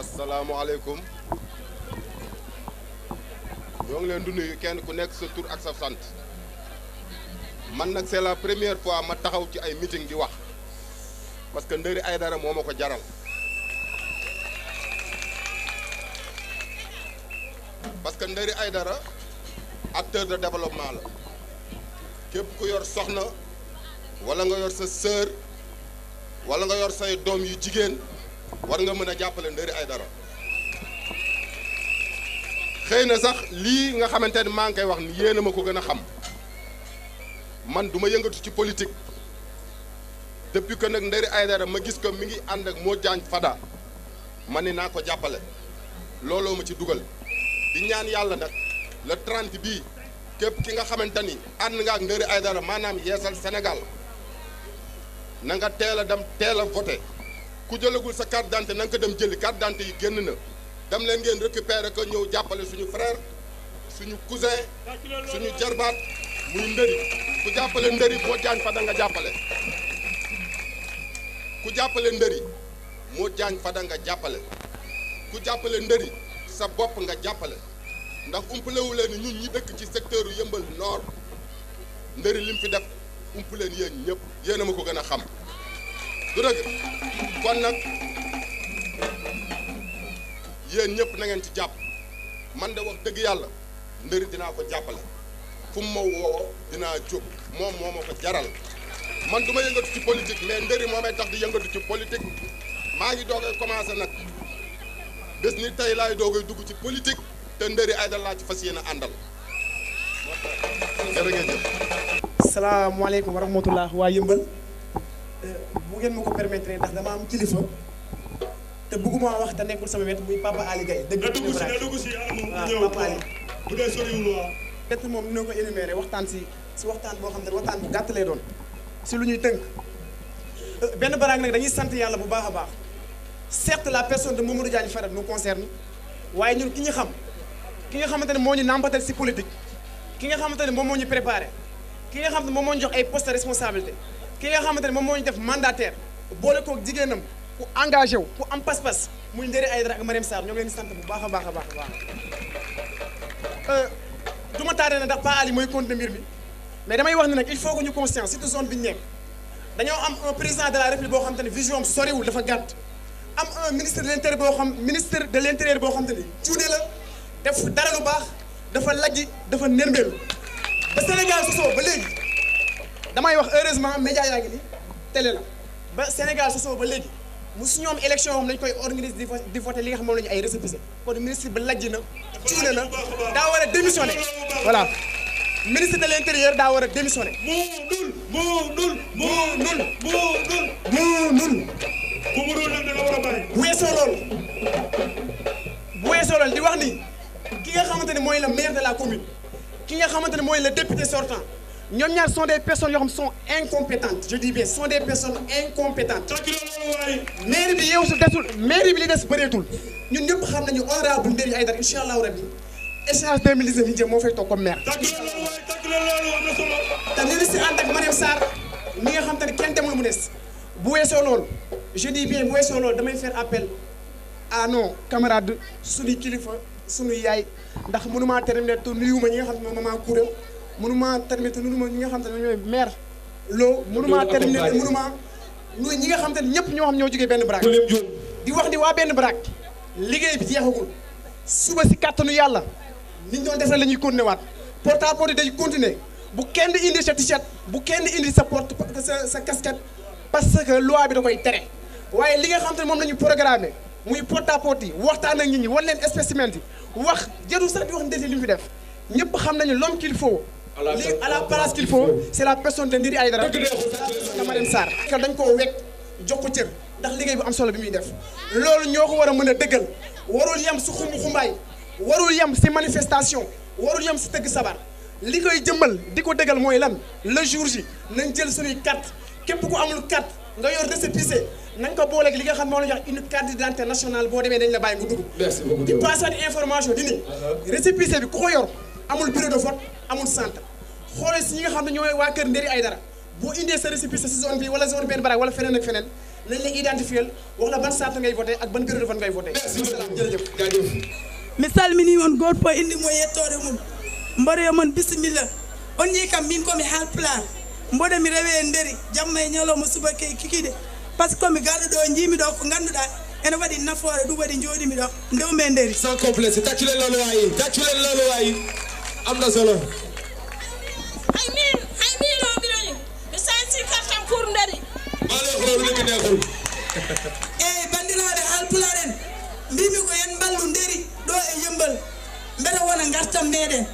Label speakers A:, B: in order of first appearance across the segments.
A: asalaamaaleykum ñoo ngi leen di nuyu kenn ku nekk sa tur ak sa sant man nag c'est la première fois ma taxaw ci ay meeting di wax parce que Ndëri Aidara moo ma ko jaral parce que Ndëri Aidara acteur de développement la képp ku yor soxna wala nga yor sa sœur wala nga yor say doom yu jigéen war nga mën a jàppale Ndëri Aidara xëy na sax lii nga xamante ne maa ngi koy wax ni yéen a ma ko gën a xam man du ma yëngatu ci politique depuis que nag Ndëri Aidara ma gis ko mi ngi ànd ak Modou Diagne Fada ma ni naa ko jàppale looloo ma ci dugal di ñaan yàlla nag le 30 bii képp ki nga xamante ni ànd nga ak Ndëri Aidara maanaam yeesal Sénégal na nga teel a dem teel a voté ku jëlagul sa carte d'identité na nga ko dem jëli carte d'identité yi génn na dem leen ngeen récupérer ko ñëw jàppale suñu frère suñu cousin suñu jarbaat muy Ndëri ku jàppale Ndëri Modou Diagne Fada nga jàppale ku jàppale ndëri moo jaañ Fada nga jàppale ku jàppale ndëri sa bopp nga jàppale ndax umpalewu leen ñun ñi dëkk ci secteur Yeumbeul Nord ndëri lim fi def umpaleen yéen ñëpp yéen a ma ko gën a xam du dëgg kon nag yéen ñëpp na ngeen ci jàpp man de wax dëgg yàlla ndëri dinaa ko jàppale fu mu ma woo dinaa jóg moom moo ma ko jaral man du ma yëngatu ci politique mais ndëri moo may tax di yëngatu ci politique maa ngi doogay commencé nag bés ni tey laay doogay dugg ci politique te ndëri Aidara laa ci fas yéene àndal jërë ngeen jëf.
B: salaamaaleykum wa rahmatulah waa Yeumbeul bu ngeen ma ko permettre ndax dama am kilifa te bëgguma wax te nekkul sama wet muy Papa Ali Gaye dëgg Papa Ali
C: bu dee soriwul waa
B: peut-être moom dina ko énuméré waxtaan si waxtaan boo xam ne waxtaan bu gàtt lay doon si lu ñuy tënk benn baraag nag dañuy sant yàlla bu baax a baax certes la personne de Mamadou Diagne Fada nous concerne waaye ñun ki ñu xam ki nga xamante ne moo ñu nàmpatal si politique ki nga xamante ne moom moo ñu préparé ki nga xamante ne moom moo ñu jox ay poste de responsabilité ki nga xamante ne moom moo ñu def mandataire boole koog jigéenam ku engagé wu ku am pas-pas muy Ndéri Aidara ak Marième Sarr ñoo ngi leen di sant bu baax a baax a baax a baax du ma tardé na ndax Pa Ali mooy continuer mbir mi mais damay wax ne nag il faut que ñu conscience surtout zone bi ñu nekk dañoo am un président de la république boo xam te ne vision am soriwul dafa gàtt am un ministre de l'intérieur boo xam te ne cuune la def dara lu baax dafa lajji dafa nërmeelu ba Sénégal sosoo ba léegi damay wax heureusement média yaa ngi ni télé la ba Sénégal sosoo ba léegi musu ñoom élection moom lañ koy organiser di voter li nga xam moom la ñu ay récépissé kon ministre ba lajji na cuune na daa war a démissionner voilà ministre de l'intérieur daa war a démissionner
C: moo dul ku mu dul nag da nga war a bàyyi
B: bu weesoo loolu di wax ni ki nga xamante ne mooy le maire de la commune ki nga xamante ne mooy le député sortant ñoom ñaar sont des personnes yoo xam sont incompétentes je dis bien sont des personnes incompétentes mairie bi yow su desul mairie bi li des bëreetul ñun ñëpp xam nañu honorable Ndéri Aidara incha allahu rabbi échéance 2019 yi jëm moo fay toog comme maire te ñu ngi si ànd ak Marième Sarr mi nga xam te ne kenn demul mu des bu weesoo loolu je dis bien bu weesoo loolu damay faire appel à nos camarades suñuy kilifa suñuy yaay ndax mënumaa terminer te nuyuwuma ñi nga xam ne moom maman Koura mënumaa terminer te nuyuwuma ñi nga xam te ne ñooy maire loo mënumaa terminer te mënumaa nuyu ñi nga xam te ne ñëpp ñoo xam ñoo jógee benn baraak di wax ni waa benn baraak liggéey bi jeexagul suba si kàttanu yàlla ni ñu doon def la ñuy continuer waat porte à porte day continuer bu kenn indi sa t-shirt bu kenn indi sa porte sa casquette parce que loi bi da koy tere waaye li nga xam te ne moom la ñu programmé muy porte à porte yi waxtaan ak nit ñi wan leen spécimen yi wax jarul sax di wax Ndéri li mu fi def ñëpp xam nañu l'homme qu'il faut li à la place qu'il faut c'est la personne de Ndéri Aidara de Marième Sarr que dañ koo wekk jox ko cër ndax liggéey bu am solo bi muy def loolu ñoo ko war a mën a dëggal warul yem si xumbaay warul yem si manifestation warul yem si tëgg sabar li koy jëmmal di ko dëggal mooy lan le jour ji nañ jël suñuy carte képp ku amul carte nga yor récépissé nañ ko booleeg li nga xam moo la jox une carte d'identité nationale boo demee dañ la bàyyi nga dugg di passé information di ni récépissé bi ku ko yor amul bureau de vote amul centre xoole si ñi nga xam ne ñooy waa kër Ndéri Aidara boo indee sa récépissé si zone bi wala zone benn baraak wala feneen ak feneen nañ la identifier wax la ban centre ngay voté ak ban bureau de vote ngay voté jërëjëf
D: mi salmini on goto fof indi mo yettode mum mbaɗoyo moon bisimilla on yi kam min komi Haalpulaar mboɗo mi rewe Ndéri jamma e ñalawma subaka e kikiɗe par ce que komi garɗo ɗo jiimi ɗo ko ganduɗa ene waɗi nafoore ɗum waɗi jooɗimi ɗo ndewme Ndéri
E: sans complexe tacculen loolu wayi am na solo
F: hay min o mbiɗoni mi sansi kartam pour Ndéri
E: ɓaale ko loolu ɗum neexul
D: eyyi bandiraɓe Haalpulaar en mbimi ko en mballu Ndéri ɗo e Yeumbeul mbeɗa wona gartam meɗen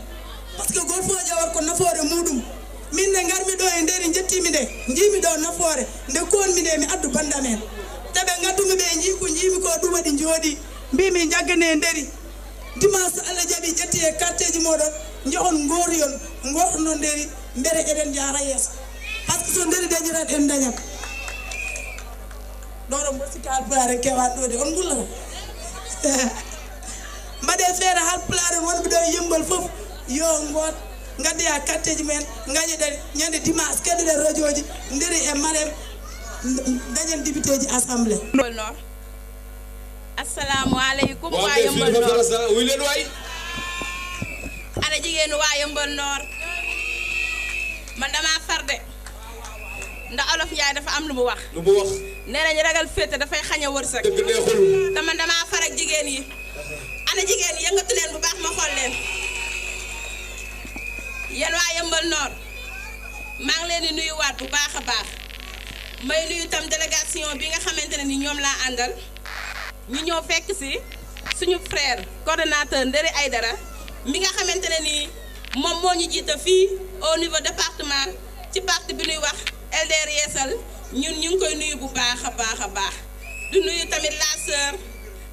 D: par ce que goto fof ƴewat ko nafoore muɗum min nde garmi ɗo e Ndéri jettimi nde jiimi ɗo nafoore nde konmi nde mi addu bandam en teɓe gaddumi ɓe jii ko jiimi ko ɗum waɗi jooɗi mbimi jaggane Ndéri dimanche so Allah jaaɓi ƴetti e carte ji moɗon jehon gotoyon gotono Ndéri mbere eɗen jara yeeso par ce que so Ndéri dañirat en dañat ɗoɗo mbo sikka Haalpulaar en kewan ɗo de on gullata mbaɗe feere Haalpulaar en wonɓe ɗo e Yeumbeul fof yo goot gaddoya carte ji mumen gaƴoɗen ñande dimanche keɗoɗen radio ji Ndéri e Marième dañen député ji assemblée.
F: Yeumbeul Nord asalaamaaleykum waa
E: fii
F: Yeumbeul
E: dafa
F: Nord
E: faral wuy leen waay.
F: ana jigéenu waa Yeumbeul Nord man damaa far de ndax Olof Njaay dafa am lu mu wax
E: lu mu wax.
F: nee nañu ragal féete dafay xañ a wërsëg
E: dëgg neexul.
F: te man damaa far ak jigéen yi ana jigéen yi yëngatu leen bu baax ma xool leen yéen waa Yeumbeul Nord maa ngi leen di nuyuwaat bu baax a baax may nuyu tam délégation bi nga xamante ne ni ñoom laa àndal ñu ñëw fekk si suñu frère coordonnateur Nderi Aïdara mi nga xamante ne ni moom moo ñu jiite fii au niveau département ci parti bi ñuy wax LDR Yeesal ñun ñu ngi koy nuyu bu baax a baax a baax di nuyu tamit la sœur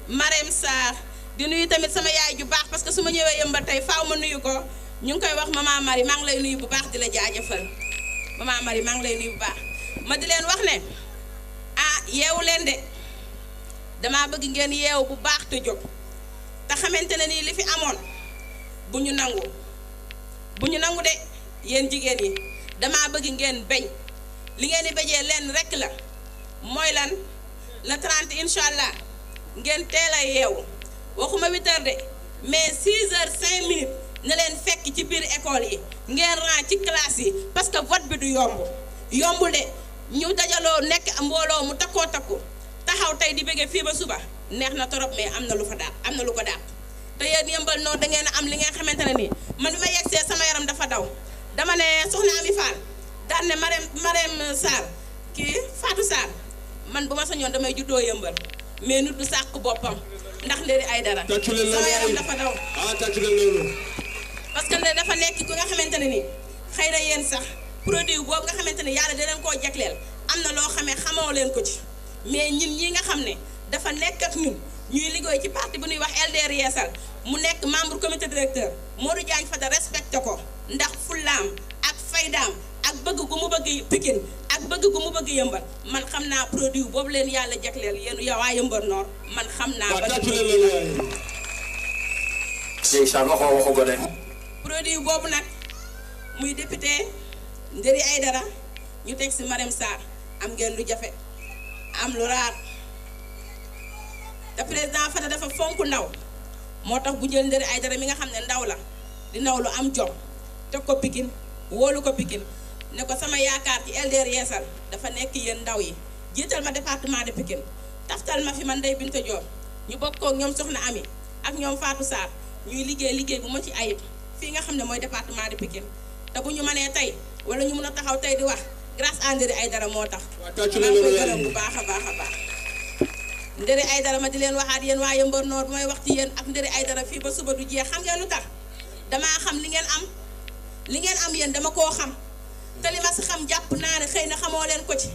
F: Marème Sarr di nuyu tamit sama yaay ju baax parce que su ma ñëwee Yeumbeul tey faaw ma nuyu ko ñu ngi koy wax maman Marie maa ngi lay nuyu bu baax di la jaajëfal maman Marie maa ngi lay nuyu bu baax ma di leen wax ne ah yeewu leen de damaa bëgg ngeen yeewu bu baax te jóg te xamante ne nii li fi amoon bu ñu nangu de yéen jigéen yi damaa bëgg ngeen beñ li ngeen di béjee leen rek la mooy lan le 30 incha allah ngeen teel a yeewu waxuma 8 heures de mais 6 heures 5 minutes ne leen fekk ci biir école yi ngeen ran ci classe yi parce que vote bi du yombul de ñu dajaloo nekk mbooloo mu takkoo takku taxaw tey di bëggee fii ba suba neex na torop mais am na lu fa daal am na lu ko daal te yéen Yeumbeul Nord da ngeen am li ngeen xamante ne nii man bi ma yegsee sama yaram dafa daw dama ne soxna Ami Fall daan ne Marème Sarr kii Fatou Sarr man bu ma sañoon damay juddoo Yeumbeul mais nit du sàq boppam ndax Nderi Aïdara
E: tàccu leen loolu
F: sama yaram dafa daw
E: tàccu leen loolu.
F: parce que Nderi dafa nekk ku nga xamante ne nii xëy na yéen sax produit boobu nga xamante ne yàlla dinañ koo jagleel am na loo xamee xamoo leen ko ci mais ñun ñi nga xam ne dafa nekk ak ñun ñuy liggéey ci parti bu ñuy wax LDR Yeesal mu nekk membre comité directeur Modou Diagne Fada respecté ko ndax fullaam ak faydaam ak bëgg gu mu bëgg Pikine ak bëgg gu mu bëgg Yeumbeul man xam naa produit boobu leen yàlla jagleel yéen yaa waa Yeumbeul Nord man xam naa.
E: waaw tàccu leen loolu waay.
G: ndeysaan waxoo ko de.
F: produit boobu nag muy député Nderi Aïdara ñu teg si Marème Sarr am ngeen lu jafe am lu raar te président Fada dafa fonk ndaw moo tax bu jël Nderi Aïdara mi nga xam ne ndaw la di ndaw lu am jom teg ko Pikine wóolu ko Pikine ne ko sama yaakaar ci LDR Yeesal dafa nekk yéen ndaw yi jiital ma département de Pikine taftal ma fi man Ndeye Binta Diop ñu bokkoo ak ñoom soxna Ami ak ñoom Fatou Sarr ñuy liggéey bu ma ci ayib fii nga xam ne mooy département de Pikine te bu ñu mënee tey wala ñu mën a taxaw tey di wax grâce à Nderi Aïdara moo tax maa ngi koy gërëm bu baax a baax a baax Nderi Aïdara ma di leen waxaat yéen waa Yeumbeul Nord bu may wax ci yéen ak Nderi Aïdara fii ba suba du jeex xam ngeen lu tax damaa xam li ngeen am yéen dama koo xam te li ma si xam jàpp naa ne xëy na xamoo leen ko ci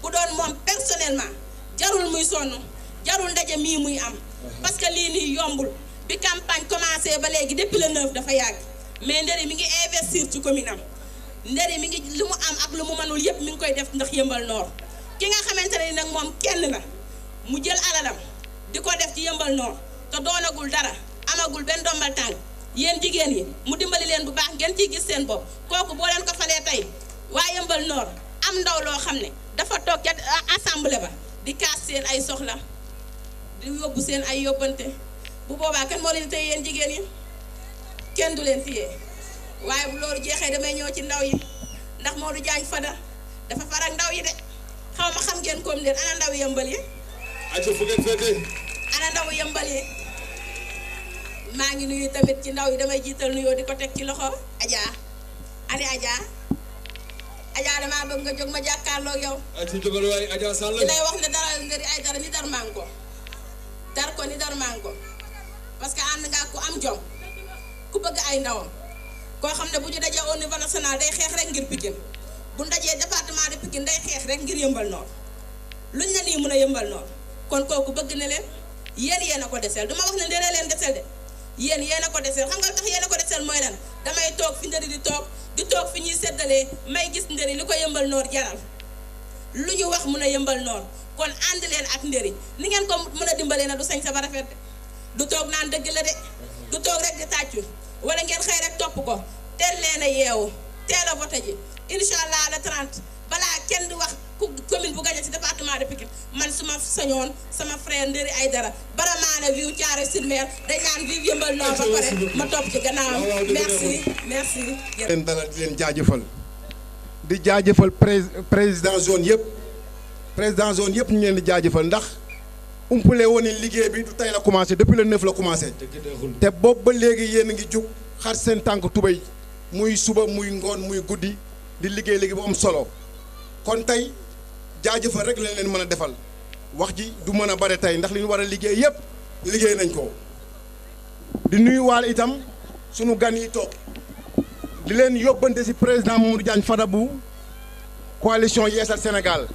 F: bu doon moom personnellement jarul muy sonn jarul ndaje mii muy am parce que lii nii yombul bi campagne commencé ba léegi depuis le 9 dafa yàgg mais Nderi mi ngi investir ci commune am Nderi mi ngi lu mu am ak lu mu mënul yépp mi ngi koy def ndax Yeumbeul Nord ki nga xamante ne nag moom kenn la mu jël alalam di ko def ci Yeumbeul Nord te doonagul dara amagul benn ndombal tànk yéen jigéen yi mu dimbali leen bu baax ngeen ciy gis seen bopp kooku boo leen ko falee tey waa Yeumbeul Nord am ndaw loo xam ne dafa toog ca assemblée ba di kaas seen ay soxla di yóbbu seen ay yóbbante bu boobaa kan moo leen tey yéen jigéen yi kenn du leen téye waaye bu loolu jeexee damay ñëw ci ndaw yi ndax Modou Diagne Fada dafa farak ndaw yi de xaw ma xam ngeen koom leen ana ndaw Yeumbeul yi
E: aco fu ngeen féete.
F: ana ndaw Yeumbeul yi maa ngi nuyu tamit ci ndaw yi damay jiital nuyoo di ko teg ci loxo Adja ani Adja damaa bëgg nga jóg ma jàkkaarloo yow.
E: ci jógal waay Adja Sall.
F: di lay wax ne dara Nderi Aïdara ni dar maa ngi ko dar ko ni dar maa ngi ko parce que ànd nga ku am jom ku bëgg ay ndawam koo xam ne bu ñu dajee au niveau national day xeex rek ngir Pikine bu dajee département de Pikine day xeex rek ngir Yeumbeul Nord luñ ne nii mun a Yeumbeul Nord kon kooku bëgg na leen yéen a ko deseel du ma wax ne Nderi leen deseel de yéen a ko deseel xam nga tax yéen a ko deseel mooy lan damay toog fi Nderi di toog fi ñuy seddalee may gis Nderi li ko Yeumbeul Nord jaral lu ñu wax mun a Yeumbeul Nord kon ànd leen ak Nderi ni ngeen ko mën a dimbalee na du sañ sa ba rafet de du toog naan dëgg la de du toog rek di tàccu wala ngeen xëy rek topp ko teel leen a yeewu teel a voté ji incha allah le 30 balaa kenn di wax ku commune bu gagné ci département de Pikine man suma sañoon sama frère Ndéri Aïdara Baramaana viu Thiaroye-sur-Mer dañ naan vive Yeumbeul Nord ba pare ma topp ci gannaawam merci
G: leen dalal di leen jaajëfal di jaajëfal président zone yëpp ñu leen di jaajëfal ndax umpale woon ni liggéey bi du tey la commencé depuis le 9 la commencé te boobu ba léegi yéen a ngi jug xar seen tànk tubéy muy suba muy ngoon muy guddi di liggéey léegi bu am solo kon tey jaajëfal rek lañ leen mën a defal wax ji du mën a bare tey ndax li ñu war a liggéey yëpp liggéey nañ ko di nuyu waale itam sunu gan yi toog di leen yóbbante ci président Mamadou Diagne Fada bu coalition Yeesal Sénégal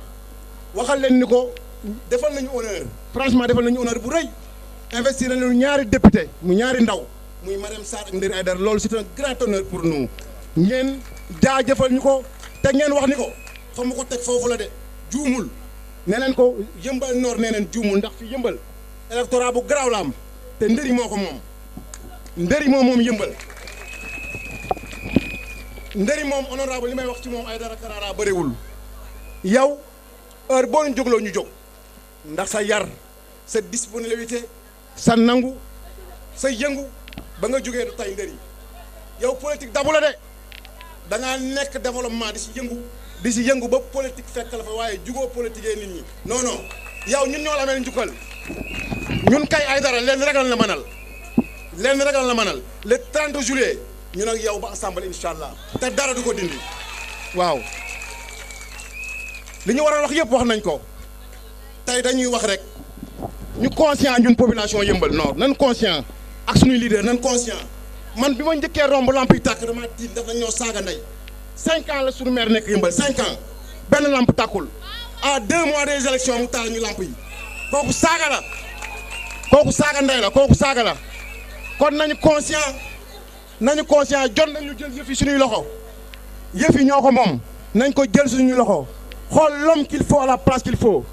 G: waxal leen ni ko defal nañu honneur franchement defal nañu honneur bu rëy investir nañu ñaari député mu ñaari ndaw muy Marème Sarr ak Ndéri Aïdara loolu c'est un grand honneur pour nous ngeen jaajëfal ñu ko te ngeen wax ni ko fa mu ko teg foofu la de juumul nee leen ko Yeumbeul Nord nee leen juumul ndax fi Yeumbeul électorat bu garaaw la am te Ndéri moo ko moom Ndéri moom Yeumbeul Ndéri moom honorable li may wax ci moom Aïdara Karara bëriwul yow heure boo ñu jógloo ñu jóg ndax sa yar sa disponibilité sa nangu sa yëngu ba nga jógee du tay Ndéri yow politique dabu la de da ngaa nekk développement di si yëngu ba politique fekk la fa waaye jugoo politique nit ñi non non yow ñun ñoo la amee njukkal ñun kay Aïdara leen ragal la mënal le 30 juillet ñun ak yow ba assemblée incha allah te dara du ko dindi waaw li ñu war a wax yëpp wax nañ ko tey dañuy wax rek ñu conscient ñun population Yeumbeul Nord nan conscient ak suñuy leader nan conscient man bi ma njëkkee romb lamp yi tàkk dama tiit ndax dañ ñoo saaga ndey 5 ans la suñu maire nekk Yeumbeul 5 ans benn lamp tàkkul à 2 mois des élections mu taal ñu lamp yi kooku saaga ndey la kooku saaga la kon nañu conscient jot nañu jël yëf yi suñuy loxo yëf yi ñoo ko moom nañ ko jël suñuy loxo xool l'homme qu'il faut à la place qu'il faut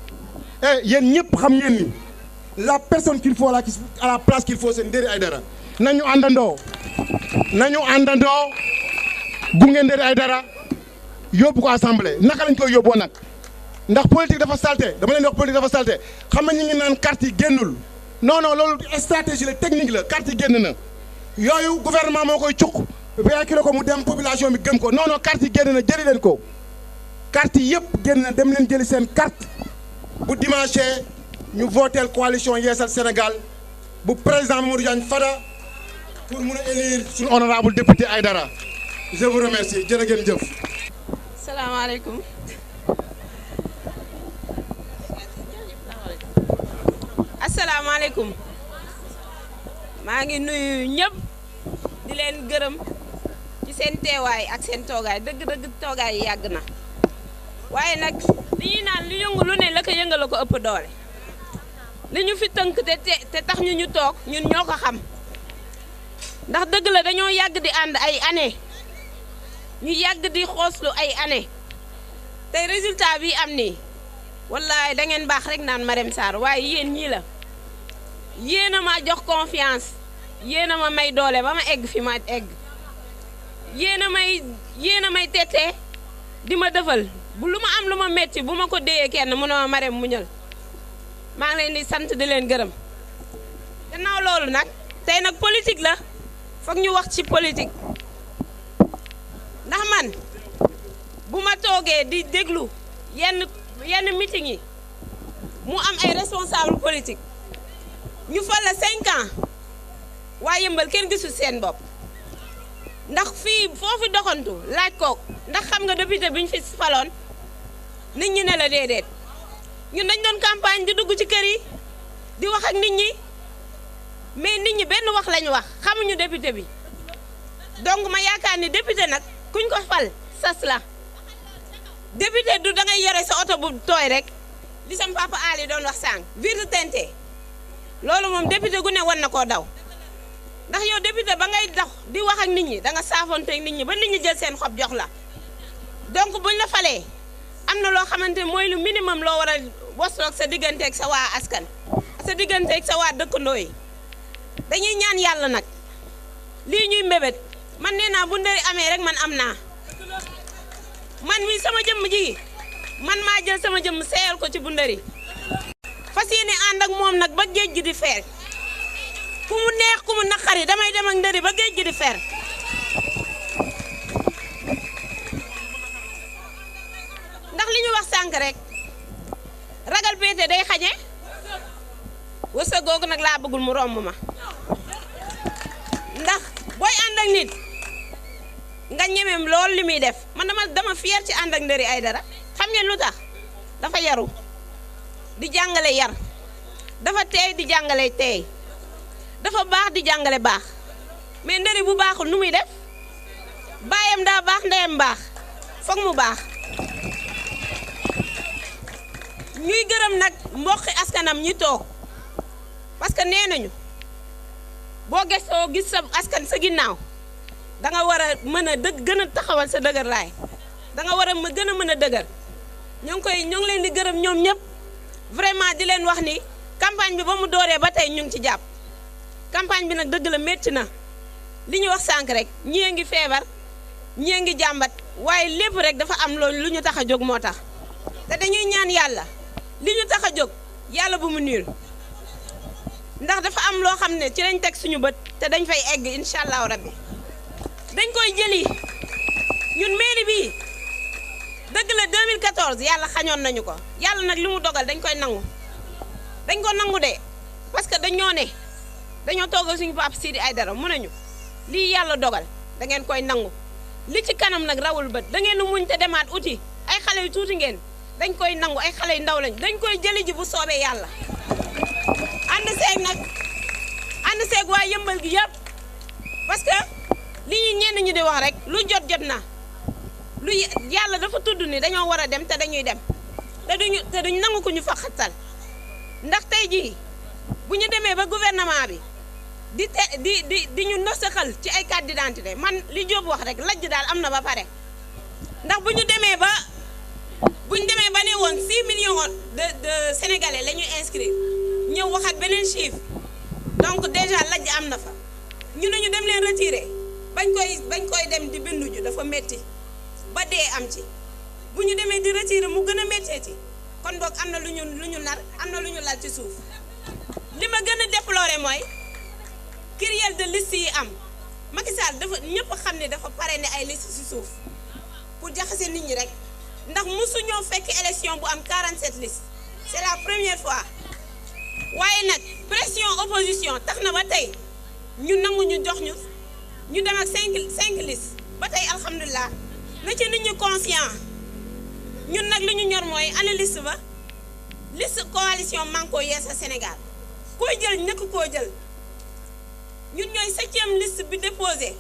G: et yéen ñëpp xam ngeen ni la personne qu'il faut à la place qu'il faut c'est Ndéri Aïdara nañu àndandoo gunge Ndéri Aïdara yóbbu ko assemblée naka lañ koy yóbboo nag ndax politique dafa salté dama leen di wax politique dafa salté xam nga ñu ngi naan carte yi génnul non loolu stratégie la technique la carte yi génn na yooyu gouvernement moo koy cuq véhiculé ko mu dem population bi gëm ko non carte yi génn na jëli leen ko carte yi yëpp génn na dem leen jëli seen carte bu dimanche ñu voteel coalition Yeesal Sénégal bu président Mamadou Diagne Fada pour mun a élire suñu honorable député Aïdara je vous remercie jërë ngeen jëf.
H: salaamaaleykum. asalaamaaleykum maa ngi nuyu ñëpp di leen gërëm ci seen teewaay ak seen toogaay dëgg toogaay yi yàgg na waaye nag li ñuy naan li yëngu lu ne la ko yëngala ko ëpp doole li ñu fi tënk te tax ñu toog ñun ñoo ko xam ndax dëgg la dañoo yàgg di ànd ay année ñu yàgg di xooslu ay année tey résultat bi am nii wallaay da ngeen baax rek naan Marème Sarr waaye yéen ñii la yéen a ma jox confiance yéen a ma may doole ba ma egg fi ma egg yéen a may tettee di ma defal bu lu ma am lu ma metti bu ma ko déyee kenn mu ne ma Marème muñal maa ngi leen di sant di leen gërëm gannaaw loolu nag tey nag politique la foog ñu wax ci politique ndax man bu ma toogee di déglu yenn meeting yi mu am ay responsable politique ñu fal la 5 ans waa Yeumbeul kenn gisul seen bopp ndax fii foofu doxantu laaj ko ndax xam nga député bi ñu fi faloon nit ñi ne la déedéet ñun dañ doon campagne di dugg ci kër yi di wax ak nit ñi mais nit ñi benn wax lañu wax xamuñu député bi donc ma yaakaar ni député nag kuñ ko fal sas la député du da ngay yore sa oto bu tooy rek li sam papa Ali doon wax sànq virre teinté loolu moom député gu ne war na koo daw ndax yow député ba ngay dox di wax ak nit ñi da nga saafonteeg nit ñi ba nit ñi jël seen xob jox la donc buñ la falee am na loo xamante mooy lu minimum loo war a wasloog sa digganteeg sa waa askan sa digganteeg sa waa dëkkandoo yi dañuy ñaan yàlla nag lii ñuy mbébét man nee naa bu Ndéri amee rek man am naa man mi sama jëmm ji man maa jël jël sama jëmm seeyal ko ci bu ndëri fas yéene ànd ak moom nag ba géej gi di feer ku mu neex ku mu naqari damay dem ak ndëri ba géej gi di feer ndax li ñu wax sànq rek ragal péete day xañe wërsëg googu nag laa bëggul mu romb ma ndax booy ànd ak nit nga ñemem lool li muy def man dama fier ci ànd ak Ndëri Aidara xam ngeen lu tax dafa yaru di jàngale yar dafa teey di jàngale teey dafa baax di jàngale baax mais Ndëri bu baaxul nu muy def baayam daa baax ndeyam baax foog mu baax ñuy gërëm nag mbokki askanam ñi toog parce que nee nañu boo gëstoo gis sa askan sa ginnaaw da nga war a mën a gën a taxawal sa dëgër laay da nga war a gën a mën a dëgër ñoo ngi leen di gërëm ñoom ñëpp vraiment di leen wax ni campagne bi ba mu dooree ba tey ñu ngi ci jàpp campagne bi nag dëgg la métti na li ñu wax sànq rek ñii ngi feebar ñii ngi jàmbat waaye lépp rek dafa am loolu lu ñu tax a jóg moo tax te dañuy ñaan yàlla li ñu tax a jóg yàlla bu mu niil ndax dafa am loo xam ne ci lañ teg suñu bët te dañ fay egg incha allahu rabbi dañ koy jëli ñun mairie bi dëgg la 2014 yàlla xañoon nañu ko yàlla nag li mu dogal dañ koy nangu dañ ko nangu de parce que dañoo toogal suñu Pape Sidi Aidara mu nañu lii yàlla dogal da ngeen koy nangu li ci kanam nag rawul bët da ngeen muñ te demaat uti ay xale yu tuuti ngeen dañ koy nangu ay xale yu ndaw lañ dañ koy jëli ji bu soobee yàlla ànd seeg waa yëmbal gi yëpp parce que li ñu ñenn ñi di wax rek lu jot na lu yàlla dafa tudd ni dañoo war a dem te dañuy dem te duñ nangu ko ñu fa xattal ndax tey jii bu ñu demee ba gouvernement bi di ñu nosaxal ci ay carte d'identité man li Diop wax rek lajj daal am na ba pare ndax bu ñu demee ba ne woon 6 millions de sénégalais la ñuy inscrire ñëw waxat beneen chiffre donc déjà lajj am na fa ñu ne ñu dem leen retirer bañ koy dem di bindu ju dafa métti ba dee am ci bu ñu demee di retirer mu gën a méttee ci kon boog am na lu ñu nar am na lu ñu lal ci suuf li ma gën a déplorer mooy kyrielle de liste yi am Macky Sall dafa ñëpp xam ne dafa parrainé ay liste ci suuf pour jaxase nit ñi rek ndax mosu ñoo fekk élection bu am 47 listes c'est la première fois waaye nag pression opposition tax na ba tey ñu nangu ñu jox ñu dem ak 5 listes ba tey alhamdulilah na ci nit ñu conscient ñun nag li ñu ñor mooy ana liste ba liste coalition Manko Yeesa Sénégal koy jël ñëkk koo jël ñun ñooy 7e liste bi déposé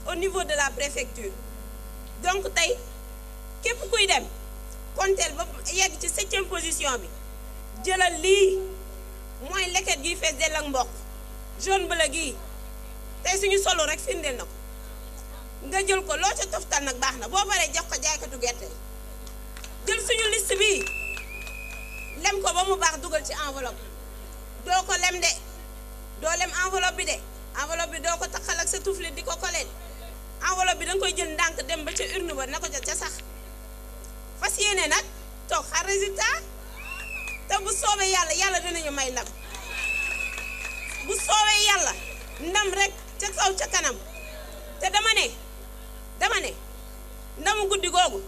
H: au niveau de la préfecture donc tey képp kuy dem konteel ba yegg ci 7e position bi jëlal lii mooy leket gi fees dell ak mboq jaune bleu gii tey suñu solo rek firndeel na ko nga jël ko loo ca toftal nag baax na boo paree jox ko jaaykatu gerte jël suñu liste bi lem ko ba mu baax dugal ci enveloppe doo ko lem de doo lem enveloppe bi doo ko taxal ak sa tuflit di ko koleen enveloppe bi danga koy jël ndànk dem ba ca urne ba na ko ca sax fas yéene nag toog xar résultat te bu soobee yàlla dinañu may ndam bu soobee yàlla ndam rek ca kaw ca kanam te dama ne ndamu guddi googu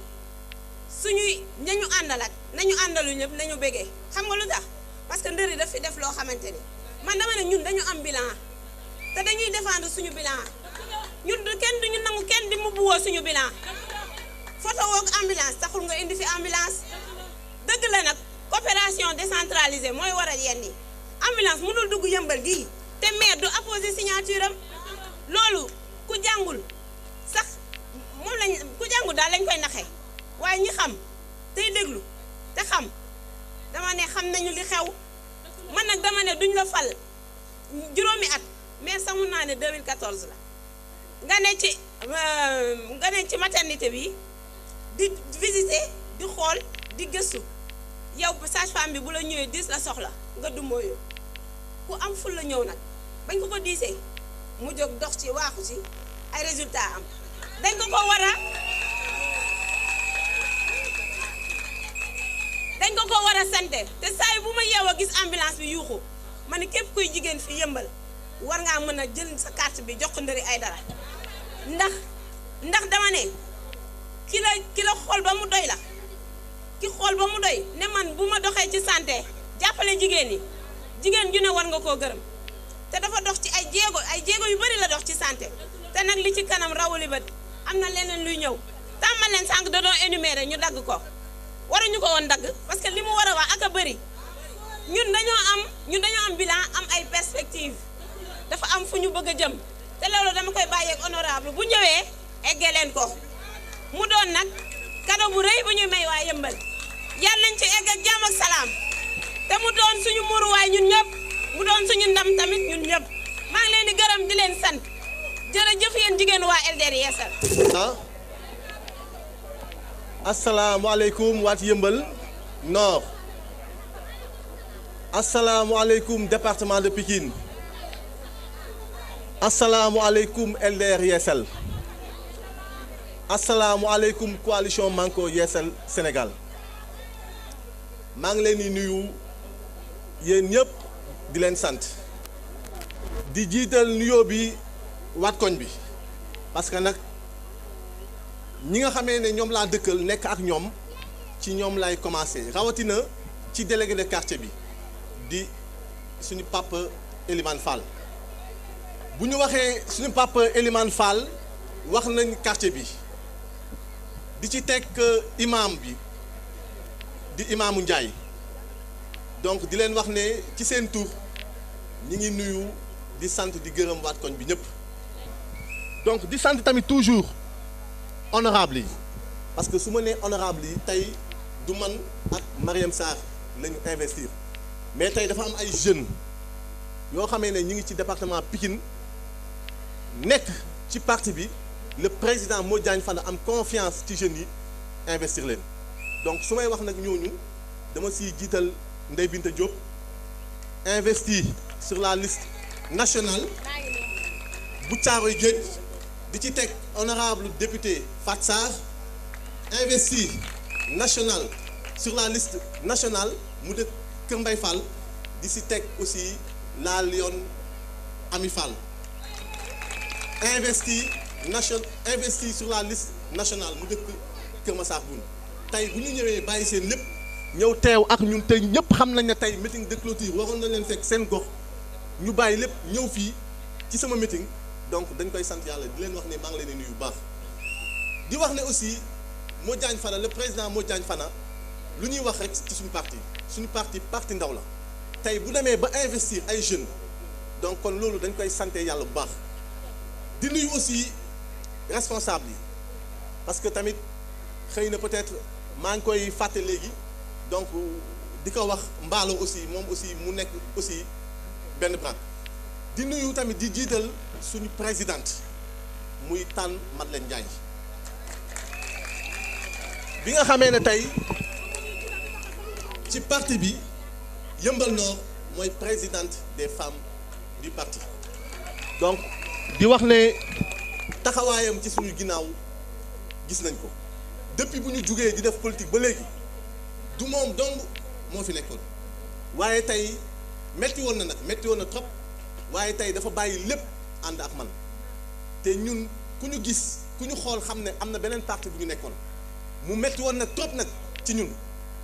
H: suñuy ñañu àndal ak nañu àndalu ñëpp nañu bégee xam nga lu tax parce que Ndëri daf fi def loo xamante ni man dama ne ñun dañu am bilan te dañuy défendre suñu bilan ñun kenn duñu nangu kenn di mu buwoo suñu bilan photo woog ambulance taxul nga indi fi ambulance dëgg la nag coopération décentralisée mooy waral yenn yi ambulance mënul dugg yëmbal gii te maire du apposer signature am loolu ku jàngul sax moom ku jàngul daal lañ koy naxee waaye ñi xam tey déglu te xam dama ne xam nañu li xew man nag dama ne duñ la fal juróomi at maire sax mun naa ne 2014 la nga ne ci maternité bi di visiter di xool di gëstu yow sage-femme bi bu la ñëwee diis la soxla nga dumbooyu ku am ful la ñëw nag bañ ko diisee mu jóg dox ci waaxu ci ay résultat am dañ ko war a war a sante te saa yi bu ma yeewoo gis ambulance bi yuuxu ma ne képp kuy jigéen fi yëmbal war ngaa mën a jël sa carte bi jox ko Ndeye Aidara ndax dama ne ki la xool ba mu doy la ki xool ba mu doy ne man bu ma doxee ci santé jàppale jigéen ñi jigéen ju ne war nga koo gërëm te dafa dox ci ay jéego yu bari la dox ci santé te nag li ci kanam rawuli bët am na leneen luy ñëw tàmmal leen sànq da doon énumérer ñu dagg ko waruñu ko woon dagg parce que li mu war a wax ak a bëri ñun dañoo am bilan am ay perspective dafa am fu ñu bëgg a jëm te loolu dama koy bàyyeeg honorable bu ñëwee eggee leen ko mu doon nag cadeau bu rëy bu ñuy may waa yëmbal yàlla nañ ci egg ak jàmm ak salaam te mu doon suñu muruwaay ñun ñëpp mu doon suñu ndam tamit ñun ñëpp maa ngi leen di gërëm di leen sant jërëjëf yéen jigéen waa LDR Yeesal.
E: Asalaamaaleykum waat yëmbal Nord. Asalaamaaleykum département de Pikine. Asalaamaaleykum LDR Yeesal. Asalaamaaleykum coalition Manko Yeesal Sénégal. maa ngi leen di nuyu yéen ñëpp di leen sant di jiital nuyoo bi waat koñ bi parce que nag ñi nga xamee ne ñoom laa dëkkal nekk ak ñoom ci ñoom lay commencé rawatina ci délégué de quartier bi di suñu papa Elimane Fall bu ñu waxee suñu papa Elimane Fall wax nañ quartier bi di ci teg imam bi di imaamu Ndiaye donc di leen wax ne ci seen tur ñi ngi nuyu di sant di gërëm waat koñ bi ñëpp donc di sant tamit toujours honorable yi parce que su ma nee honorable yi tey du man ak Mariam Sarr lañu investir mais tey dafa am ay jeunes yoo xamee ne ñi ngi ci département Pikine nekk ci parti bi le président Modou Diagne Fada am confiance ci jeunes yi investir leen donc su may wax nag ñooñu dama siy jiital Ndeye Binta Diop investi sur la liste nationale bu Thiaroye Géej di ci teg honorable député Fat Sarr investi national sur la liste nationale mu dëkk Kër Mbaye Fall di si teg aussi la Lyon Ami Fall investi sur la liste nationale mu dëkk Kër Massar Boune tey bu ñu ñëwee bàyyi seen lépp ñëw teew ak ñun tey ñëpp xam nañ ne tey meeting de clôture waroon na leen fekk seen gox ñu bàyyi lépp ñëw fii ci sama meeting donc dañ koy sant yàlla di leen wax ne maa ngi leen di nuyu bu baax di wax ne aussi Modou Diagne Fada le président Modou Diagne Fada lu ñuy wax rek ci suñu parti ndaw la tey bu demee ba investir ay jeunes donc kon loolu dañ koy sante yàlla bu baax di nuyu aussi responsable yi parce que tamit xëy na peut-être maa ngi koy fàtte léegi donc di ko wax mbaalo aussi moom aussi mu nekk aussi benn brak di nuyu tamit di jiital suñu présidente muy Tànn Madeleine Ndiaye bi nga xamee ne tey ci parti bi Yeumbeul Nord mooy présidente des femmes du parti donc di wax ne taxawaayam ci suñu ginnaaw gis nañ ko depuis bu ñu jugee di def politique ba léegi du moom dong moo fi nekkoon waaye tey metti woon na trop waaye tey dafa bàyyi lépp ànd ak man te ñun ku ñu gis ku ñu xool xam ne am na beneen parti bu ñu nekkoon mu metti woon na trop nag ci ñun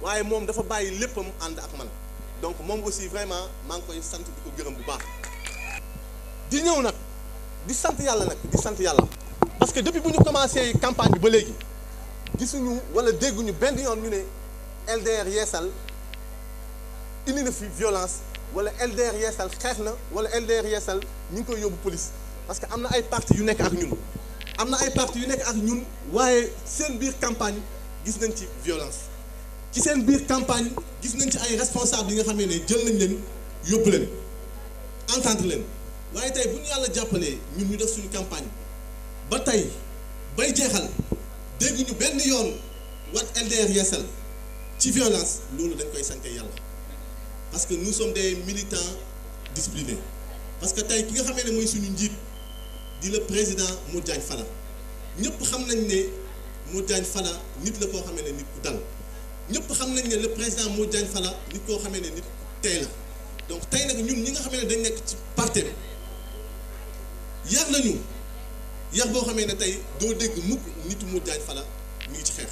E: waaye moom dafa bàyyi léppam ànd ak man donc moom aussi vraiment maa ngi koy sant di ko gërëm bu baax di ñëw nag di sant yàlla parce que depuis bu ñu commencé campagne bi ba léegi gisuñu wala dégguñu benn yoon ñu ne LDR Yeesal indi na fi violence wala LDR Yeesal xeex na wala LDR Yeesal ñu ngi koy yóbbu police parce que am na ay parti yu nekk ak ñun waaye seen biir campagne gis nañ ci violence ci seen biir campagne gis nañ ci ay responsables yi nga xam ne jël nañ leen yóbbu leen entendre leen waaye tey bu ñu yàlla jàppalee ñun ñu def suñu campagne ba tey bay jeexal dégguñu benn yoon wat LDR Yeesal ci violence loolu dañ koy sante yàlla parce que nous sommes des militants disciplinés parce que tey ki nga xamee ne mooy suñu njiit di le président Modou Diagne Fada ñëpp xam nañ ne Modou Diagne Fada nit la koo xamee ne nit ku dal ñëpp xam nañ ne le président Modou Diagne Fada nit koo xamee ne nit tey la donc tey nag ñun ñi nga xamee ne dañ nekk ci parti yar nañu yar boo xamee ne tey doo dégg mukk nitu Modou Diagne Fada mi ngi ci xeex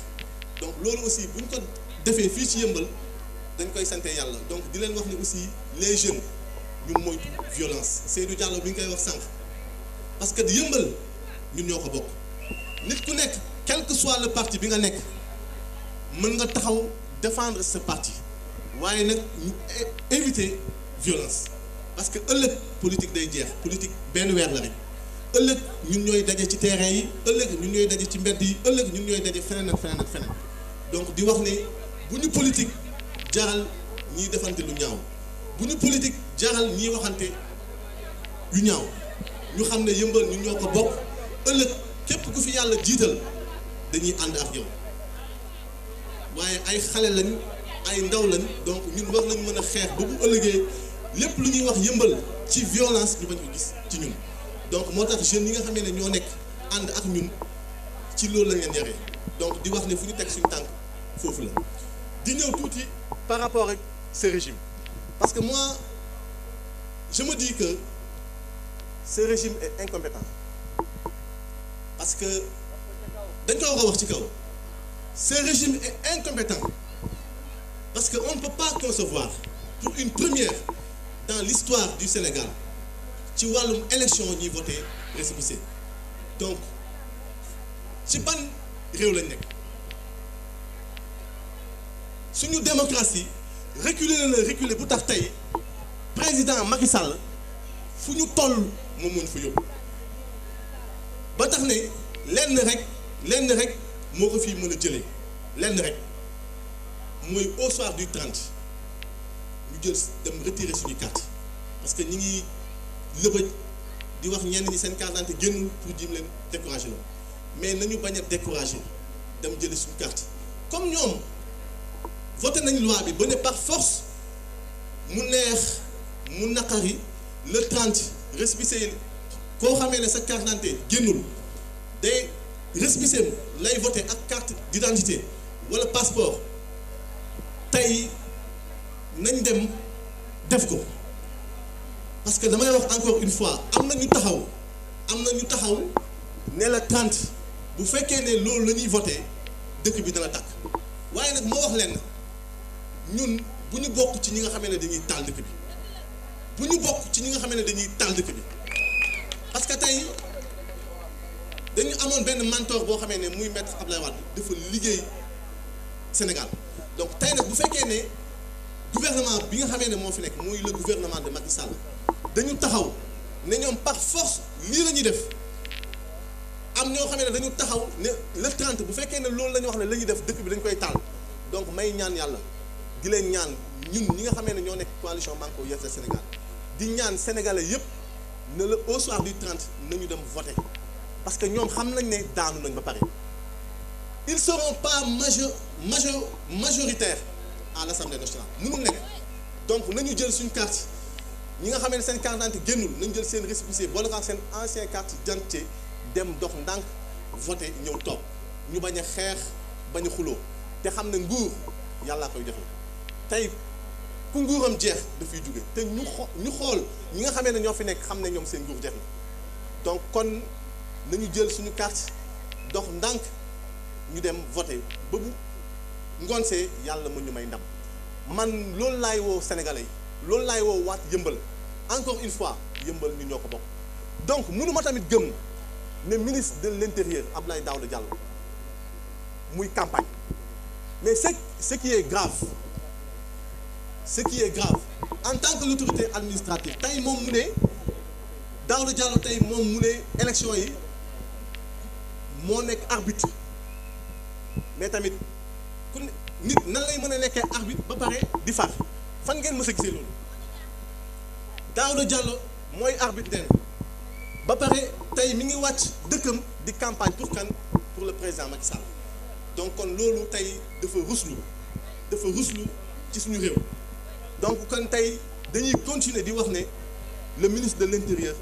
E: donc loolu aussi buñ ko defee fii ci Yeumbeul dañ koy sante yàlla donc di leen wax ne aussi les jeunes ñu moytu violence Seydou Diallo bi nga koy wax sànq parce que Yeumbeul ñun ñoo ko bokk nit ku nekk quel que soit le parti bi nga nekk mën nga taxaw défendre ce parti waaye nag ñu éviter violence parce que ëllëg politique day jeex politique benn weer la rek ëllëg ñun ñooy daje ci terrain yi ëllëg ñun ñooy daje ci mbedd yi ëllëg ñun ñooy daje feneen ak feneen ak feneen donc di wax ne bu ñu politique jaral ñiy defante lu ñaaw bu ñu politique jaral ñiy waxante yu ñaaw ñu xam ne Yeumbeul ñun ñoo ko bokk ëllëg képp ku fi yàlla jiital dañuy ànd ak yow waaye ay xale lañ ay ndaw lañ donc ñun war nañ mën a xeex ba bu ëllëgee lépp lu ñuy wax Yeumbeul ci violence ñu bañ ko gis ci ñun donc moo tax jeunes yi nga xamee ne ñoo nekk ànd ak ñun ci loolu lañ leen yaree donc di wax ne fu ñu teg suñu tànk foofu la di ñëw tuuti par rapport ak ce régime parce que moi je me dis que ce régime est incompétent parce que dañ ko war a wax ci kaw ce régime est incompétent parce que on ne peut pas concevoir pour une première dans l'histoire du Sénégal ci wàllum élection ñuy voté récépissé donc ci ban réew lañ nekk suñu démocratie reculer bu tax tey président Macky Sall fu ñu toll moom moo fa yóbbu ba tax ne lenn rek moo ko fii mën a jëlee lenn rek mooy au soir du 30 ñu jël dem retirer suñu carte parce que ñi ngi lëbëj di wax ñenn ñi seen carte d'identité génnul pour jim leen décourager la mais nañu bañ a décourager dem jëli suñu carte comme ñoom voté nañ loi bi ba ne par force mu neex mu naqari le 30 récépissé koo xamee ne sa carte d'identité génnul day récépissé lay voté ak carte d'identité wala passeport tey nañ dem def ko parce que damay wax encore une fois am na ñu taxaw ne la 30 bu fekkee ne loolu la ñuy voté dëkk bi dana tàkk waaye nag moo wax leen ñun bu ñu bokk ci ñi nga xamee ne dañuy taal dëkk bi parce que tey dañu amoon benn mentor boo xamee ne muy maître Abdoulaye Wade dafa liggéey Sénégal donc tey nag bu fekkee ne gouvernement bi nga xamee ne moo fi nekk muy le gouvernement de Macky Sall dañu taxaw ne ñoom par force lii la ñuy def am ñoo xamee ne dañu taxaw ne le 30 bu fekkee ne loolu la ñu wax ne la ñuy def dëkk bi dañ koy taal donc may ñaan yàlla di leen ñaan ñun ñi nga xamee ne ñoo nekk coalition Manko Yeesal Sénégal di ñaan sénégalais yépp ne la au soir du 30 nañu dem voter parce que ñoom xam nañ ne daanu nañ ba pare ils seront pas majoritaires à l'Assemblée nationale mënul nekk donc nañu jël suñu carte ñi nga xamee ne seen carte d'identité génnul nañu jël seen récépissé boole ko ak seen ancien carte d'identité dem dox ndànk voter ñëw toog ñu bañ a xeex bañ a xuloo te xam ne nguur yàllaa koy defee tey ku nguuram jeex dafay jóge te ñu xool ñi nga xamee ne ñoo fi nekk xam ne ñoom seen nguur jeex na donc kon nañu jël suñu carte dox ndànk ñu dem voter ba bu ngoon see yàlla mën ñu may ndam man loolu laay woo sénégalais yi loolu laay woo waat Yeumbeul encore une fois Yeumbeul ñu ñoo ko bokk donc mënuma tamit gëm ne ministre de l'intérieur Abdoulaye Daouda Diallo muy campagne mais ce qui est grave en tant que l'autorité administrative tey moom mu ne Daouda Diallo tey moom mu ne élection yi moo nekk arbitre mais tamit ku nit nan lay mën a nekkee arbitre ba pare di far fan ngeen mës a gisee loolu Daouda Diallo mooy arbitre den ba pare tey mi ngi wàcc dëkkam di campagne pour le président Macky Sall donc kon loolu tey dafa ruslu ci suñu réew donc kon tey dañuy continuer di wax ne le ministre de l'intérieur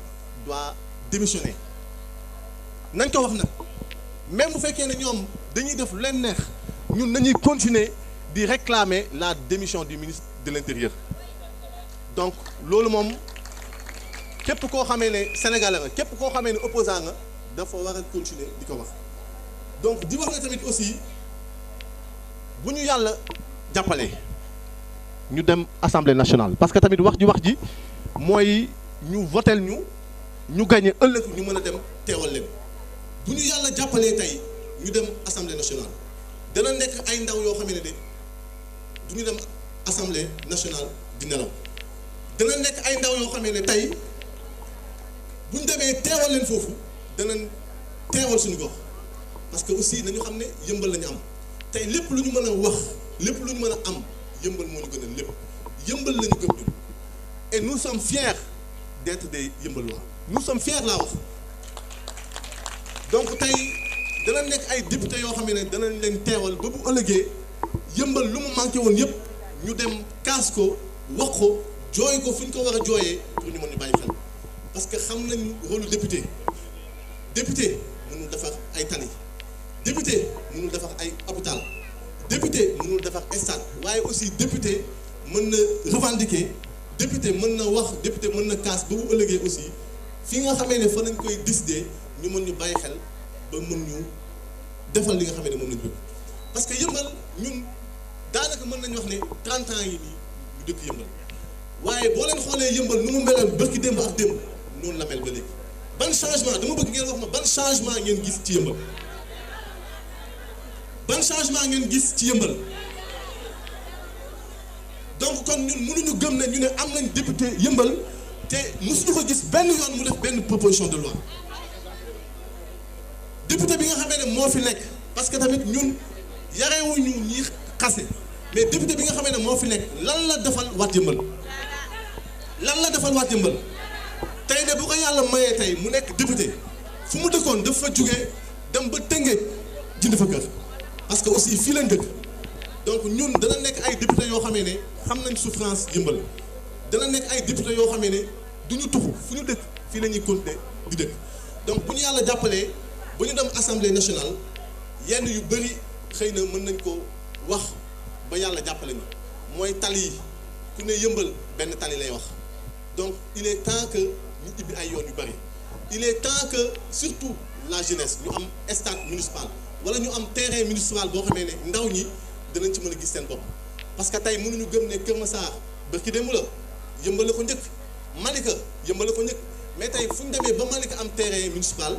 E: doit démissionner nañ ko wax nag même bu fekkee ne ñoom dañuy def leen neex ñun nañuy continuer di réclamer la démission du ministre de l'Intérieur. Donc loolu moom képp koo xamee ne sénégalais nga képp koo xamee ne opposant nga dafa war a continuer di ko wax. Donc di wax na tamit aussi bu ñu yàlla jàppale ñu dem assemblée nationale parce que tamit wax ji mooy ñu votel ñu gagné ëllëg ñu mën a dem teewal leen bu ñu yàlla jàppalee tey ñu dem assemblée nationale dana nekk ay ndaw yoo xam ne de du ñu dem assemblée nationale di nelaw dana nekk ay ndaw yoo xam ne tey bu ñu demee teewal leen foofu danañ teewal suñu gox parce que aussi nañu xam ne yëmbal lañu am tey lépp lu ñu mën a wax lépp lu ñu mën a am yëmbal moo ñu gënal lépp yëmbal lañu gëm ñun et nous sommes fiers d'être des yëmbalois nous sommes fiers laa wax donc tey dana nekk ay député yoo xam ne danañ leen teewal ba bu ëllëgee yëmbal lu mu manqué woon yëpp ñu dem kaas ko wax ko jooy ko fu ñu ko war a jooyee pour ñu mën ñu bàyyi xel parce que xam nañ rôle député mënul defar ay tali député mënul defar ay hôpital député mënul defar stade waaye aussi député mën na revendiquer député mën na wax député mën na kaas ba bu ëllëgee aussi fi nga xamee ne fa nañ koy décider ñu mën ñu bàyyi xel ba mën ñu defal li nga xamee ne moom lañ bëgg parce que yëmbal ñun daanaka mën nañu wax ne 30 ans yi nii ñu dëkk yëmbal waaye boo leen xoolee yëmbal nu mu meloon bërki démb ak démb noonu la mel ba léegi ban changement dama bëgg ngeen wax ma ban changement ngeen gis ci yëmbal ban changement ngeen gis ci yëmbal donc kon ñun mënuñu gëm ne ñu ne am nañ député yëmbal te mësuñu ko gis benn yoon mu def benn proposition de loi député bi nga xamee ne moo fi nekk parce que tamit ñun yarewuñu ñi xase mais député bi nga xamee ne moo fi nekk lan la defal waat yëmbal lan la defal waat yëmbal tey de bu ko yàlla mayee tey mu nekk député fu mu dëkkoon dafa jugee dem ba Tëngéej jënd fa kër parce que aussi fii lañ dëkk donc ñun dana nekk ay député yoo xamee ne xam nañ souffrance yëmbal dana nekk ay député yoo xamee ne du ñu tuxu fu ñu dëkk fii la ñuy continuer di dëkk donc bu ñu yàlla jàppalee ba ñu dem assemblée nationale yenn yu bëri xëy na mën nañ ko wax ba yàlla jàppale ñu mooy tali yi ku ne yëmbal benn tali lay wax donc il est temps que ñu ibbi ay yoon yu bëri il est temps que surtout la jeunesse ñu am stade municipal wala ñu am terrain municipal boo xamee ne ndaw ñi danañ ci mën a gis seen bopp parce que tey mënuñu gëm ne Kër Massar bërki démb la yëmbal la ko njëkk Malika yëmbal la ko njëkk mais tey fu ñu demee ba Malika am terrain municipal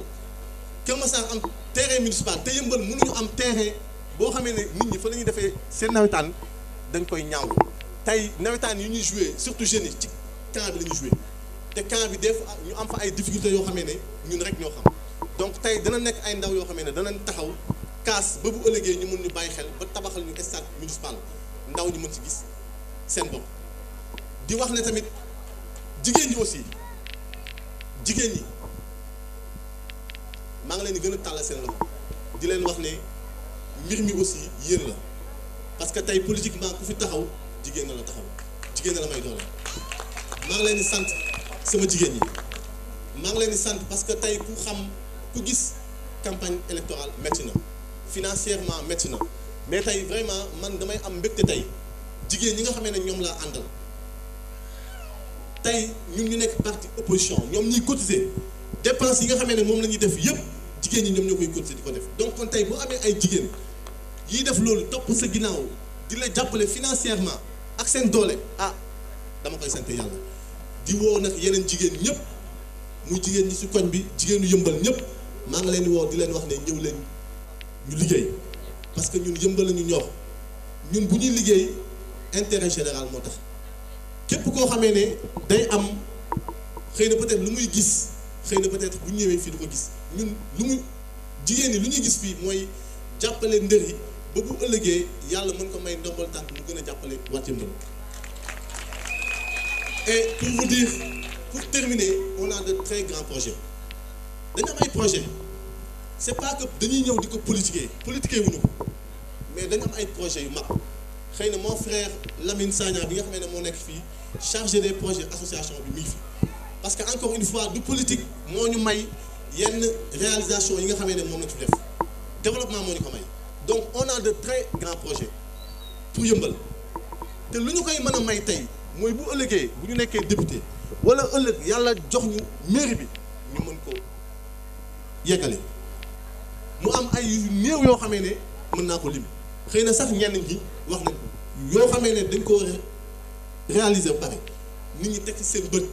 E: Kër Massar am terrain municipal te yëmbal mënuñu am terrain boo xamee ne nit ñi fa la ñuy defee seen nawetaan dañ koy ñaawlu tey nawetaan yi ñuy joué surtout jeunes yi ci camp bi la ñuy joué te camp bi des fois ñu am fa ay difficultés yoo xamee ne ñun rek ñoo xam donc tey dana nekk ay ndaw yoo xamee ne danañ taxaw kaas ba bu ëllëgee ñu mën ñu bàyyi xel ba tabaxal ñu stade municipal ndaw ñu mën ci gis seen bopp di wax ne tamit jigéen ñi aussi jigéen ñi maa ngi leen di gën a tàllal seen loxo di leen wax ne mbir mi aussi yéen la parce que tey politiquement ku fi taxaw jigéen na la taxaw jigéen na la may doole maa ngi leen di sant sama jigéen ñi maa ngi leen di sant parce que tey ku xam ku gis campagne électorale métti na financièrement métti na mais tey vraiment man damay am mbégte tey jigéen ñi nga xamee ne ñoom laa àndal tey ñun ñu nekk parti opposition ñoom ñuy cotiser dépenses yi nga xamee ne moom la ñuy def yëpp jigéen ñi ñoom ñoo koy cotiser di ko def donc kon tey bu amee ay jigéen yiy def loolu topp sa ginnaaw di la jàppale financièrement ak seen doole ah dama koy sant yàlla di woo nag yeneen jigéen ñëpp muy jigéen ñi ci koñ bi jigéenu yëmbal ñëpp maa ngi leen di woo di leen wax ne ñëw leen ñu liggéey parce que ñun yëmbal la ñu ñor ñun bu ñuy liggéey intérêt général moo tax képp koo xamee ne day am xëy na peut-être lu muy gis xëy na peut-être bu ñëwee fii du ko gis ñun lu muy jigéen ñi lu ñuy gis fii mooy jàppale ndër yi ba bu ëllëgee yàlla mën ko may ndombal tànk mu gën a jàppale wàcc mbër. Et pour vous dire, pour terminer, on a de très grands projets dañu am ay projets c'est pas que dañuy ñëw di ko politiquer wuñu ko mais dañu am ay projets yu mag xëy na mon frère Lamine Sagna bi nga xam ne moo nekk fii chargé des projets association bi mi ngi fi parce que encore une fois du politique moo ñu may yenn réalisation yi nga xamee ne moom la ci def développement moo ñu ko may donc on a de très grands projets pour yëmbal te lu ñu koy mën a may tey mooy bu ëllëgee bu ñu nekkee député wala ëllëg yàlla jox ñu mairie bi ñu mën ko yeggale mu am ay néew yoo xamee ne mën naa ko lim xëy na sax ñenn ñi wax nañ ko yoo xamee ne dañ ko réaliser ba pare nit ñi teg ci seen bët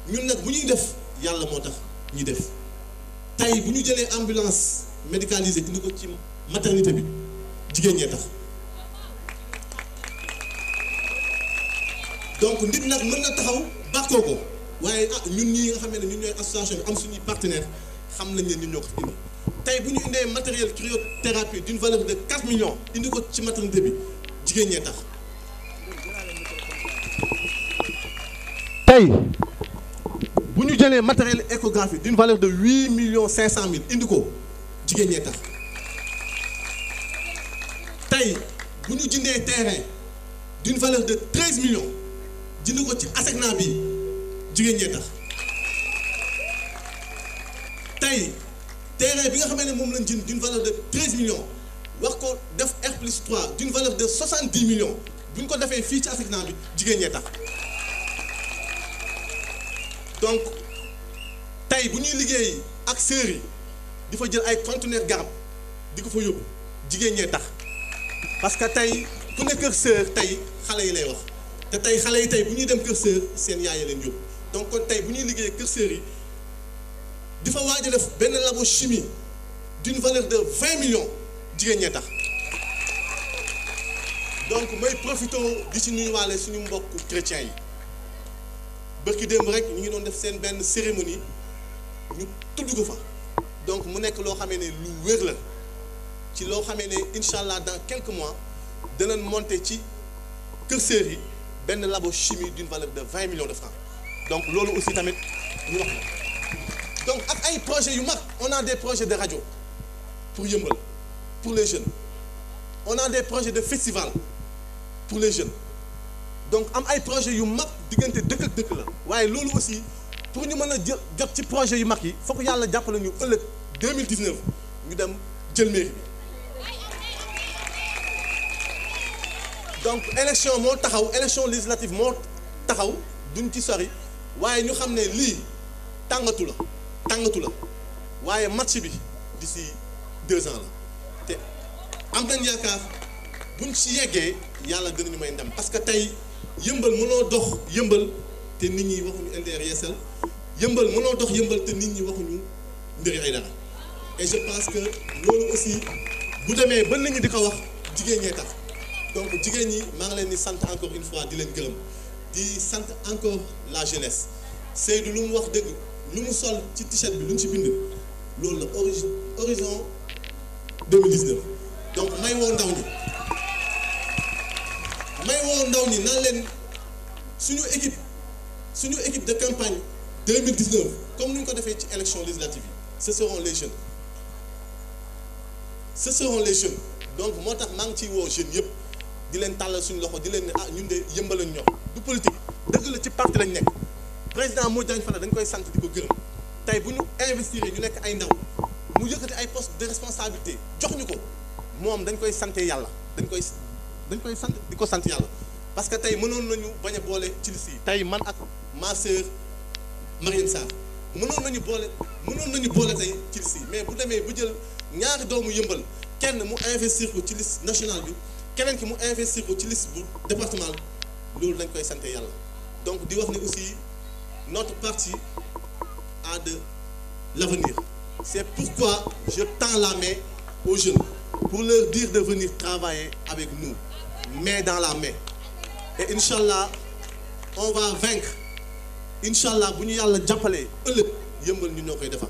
E: ñun nag bu ñuy def yàlla moo tax ñuy def tey bu ñu jëlee ambulance médicalisée indi ko ci maternité bi jigéen ñee tax donc nit nag mën na taxaw bàkkoo ko waaye ñun ñii nga xam ne ñun ñooy association bi am suñuy partenaire xam nañ leen ñun ñoo ko fi indi tey bu ñu indee matériel cryothérapie d'une valeur de 4 millions indi ko ci maternité bi jigéen ñee tax tey bu ñu jëlee matériel échographie d'une valeur de 8 millions 500 000 indi ko jigéen ñee tax tey bu ñu jëndee terrain d'une valeur de 13 millions jënd ko ci ASECNA bi jigéen ñee tax tey terrain bi nga xam ne moom lañ jënd d'une valeur de 13 millions wax ko def R+3 d'une valeur de 70 millions bu ñu ko defee fii ci ASECNA bi jigéen ñee tax donc tey bu ñuy liggéey ak sœurs yi di fa jël ay conteneurs garab di ko fa yóbbu jigéen ñee tax parce que tey ku ne kër sœur tey xale yi lay wax te tey xale yi tey bu ñuy dem kër sœur seen yaay leen yóbbu donc kon tey bu ñuy liggéey kër sœur yi di fa waaj a def benn labo chimie d'une valeur de 20 millions jigéen ñee tax donc may profité di ci nuyuwaale suñu mbokk chrétiens yi bërki démb rek ñu ngi doon def seen benn cérémonie ñu tudd ko fa donc mu nekk loo xamee ne lu wér la ci loo xamee ne incha allah dans quelques mois danañ monter ci kër sœur yi benn labo chimie d'une valeur de 20 millions de francs donc loolu aussi tamit ñu wax donc ak ay projets yu mag on a des projets de radio pour yëmbal pour les jeunes on a des projets de festival pour les jeunes donc am ay projets yu mag diggante dëkk ak dëkk la waaye loolu aussi pour ñu mën a jot ci projet yu mag yi fokk yàlla jàppale ñu ëllëg 2019 ñu dem jël mairie bi donc élection moo taxaw élection législative moo taxaw duñ ci sori waaye ñu xam ne lii tàngatu la waaye match bi d'ici 2 ans la te am nañ yaakaar buñ ci yeggee yàlla dinañu may ndam parce que tey yëmbal mënoo dox yëmbal te nit ñi waxuñu LDR Yeesal yëmbal mënoo dox yëmbal te nit ñi waxuñu Ndéri Aidara et je pense que loolu aussi bu demee ba nit ñi di ko wax jigéen ñee tax donc jigéen ñi maa ngi leen di sant encore une fois di leen gërëm di sant encore la jeunesse Seydou lu mu wax dëgg lu mu sol ci t-shirt bi lu ñu ci bind loolu la horizon 2019 donc may woo ndaw ñi naan leen suñu équipe de campagne 2019 comme ni ñu ko defee ci élection législative yi ce seront les jeunes donc moo tax maa ngi ciy woo jeunes yëpp di leen tàllal suñu loxo di leen ne ñun de yëmbal lañ ñor du politique dëgg la ci parti lañ nekk président Modou Diagne Fada dañ koy sant di ko gërëm tey bu ñu investir ñu nekk ay ndaw mu yëkkati ay poste de responsabilité jox ñu ko moom dañ koy sante yàlla dañ koy sant di ko sant yàlla parce que tey mënoon nañu bañ a boole ci liste yi tey man ak ma sœur Marième Sarr mënoon nañu boole tey ci liste yi mais bu demee bu jël ñaari doomu yëmbal kenn mu investir ko ci liste nationale bi keneen ki mu investir ko ci liste bu départemental loolu dañ koy sante yàlla donc di wax ne aussi notre parti a de l'avenir c'est pourquoi je tends la main aux jeunes pour leur dire de venir travailler avec nous main dans la main et Inch'Allah on va vaincre Inch'Allah bu ñu yàlla jàppalee ëllëg yëmbal ñu ñoo koy defar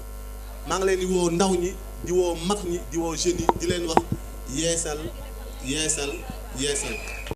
E: maa ngi leen di woo ndaw ñi di woo mag ñi di woo jeunes yi di leen wax yeesal